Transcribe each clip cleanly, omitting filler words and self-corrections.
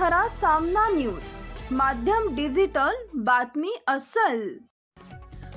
खरा सामना न्यूज, माध्यम डिजिटल, बातमी अस्सल।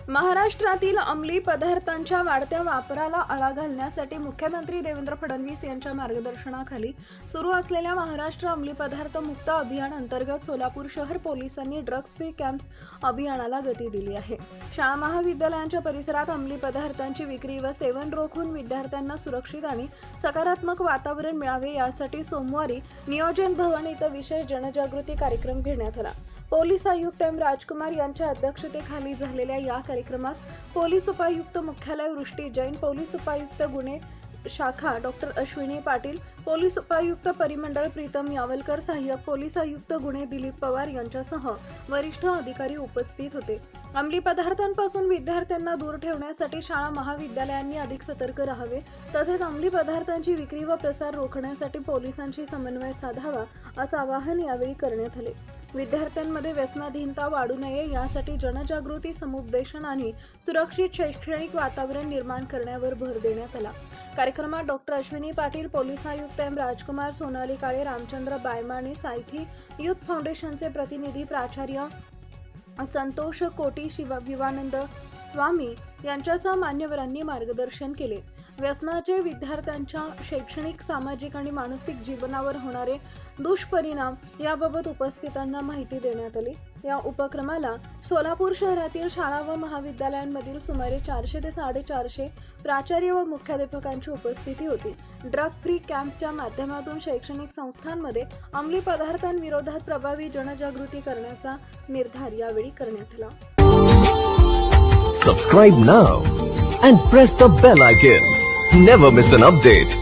महाराष्ट्रातील अंमली पदार्थांच्या वाढत्या वापराला आळा घालण्यासाठी मुख्यमंत्री देवेंद्र फडणवीस यांच्या मार्गदर्शनाखाली सुरू असलेल्या महाराष्ट्र अंमली पदार्थ मुक्त अभियान अंतर्गत सोलापूर शहर पोलिसांनी ड्रग्ज फ्री कॅम्प्स अभियानाला गती दिली आहे। शाळा महाविद्यालयांच्या परिसरात अंमली पदार्थांची विक्री व सेवन रोखून विद्यार्थ्यांना सुरक्षित आणि सकारात्मक वातावरण मिळावे यासाठी सोमवारी नियोजन भवन इथं विशेष जनजागृती कार्यक्रम घेण्यात आला। पोलीस आयुक्त एम राजकुमार यांच्या अध्यक्षतेखाली झालेल्या या कार्यक्रमास पोलीस उपायुक्त मुख्यालय वृष्टी जैन, पोलीस उपायुक्त गुन्हे शाखा डॉक्टर अश्विनी पाटील, पोलीस उपायुक्त परिमंडळ प्रीतम यावलकर, सहाय्यक पोलीस आयुक्त गुन्हे दिलीप पवार यांच्यासह वरिष्ठ अधिकारी उपस्थित होते। अंमली पदार्थांपासून विद्यार्थ्यांना दूर ठेवण्यासाठी शाळा महाविद्यालयांनी अधिक सतर्क राहावे तसेच अंमली पदार्थांची विक्री व प्रसार रोखण्यासाठी पोलिसांशी समन्वय साधावा असं आवाहन यावेळी करण्यात आले। विद्यार्थ्यांमध्ये व्यसनाधीनता वाढू नये यासाठी जनजागृती, समुपदेशन आणि सुरक्षित शैक्षणिक वातावरण निर्माण करण्यावर भर देण्यात आला। कार्यक्रमात डॉक्टर अश्विनी पाटील, पोलीस आयुक्त एम राजकुमार, सोनाली काळे, रामचंद्र बायमाणे, सायथी युथ फाउंडेशनचे प्रतिनिधी, प्राचार्य संतोष कोटी, विवानंद स्वामी यांच्यासह मान्यवरांनी मार्गदर्शन केले। व्यसनाचे विद्यार्थ्यांच्या शैक्षणिक, सामाजिक आणि मानसिक जीवनावर होणारे दुष्परिणाम याबाबत उपस्थितांना माहिती देण्यात आली। या उपक्रमाला सोलापूर शहरातील शाळा व महाविद्यालयांमधील सुमारे 400 ते 450 प्राचार्य व मुख्याध्यापकांची उपस्थिती होती। ड्रग फ्री कॅम्पच्या माध्यमातून शैक्षणिक संस्थांमध्ये अंमली पदार्थांविरोधात प्रभावी जनजागृती करण्याचा निर्धार यावेळी करण्यात आला। Subscribe now and press the bell icon. Never miss an update.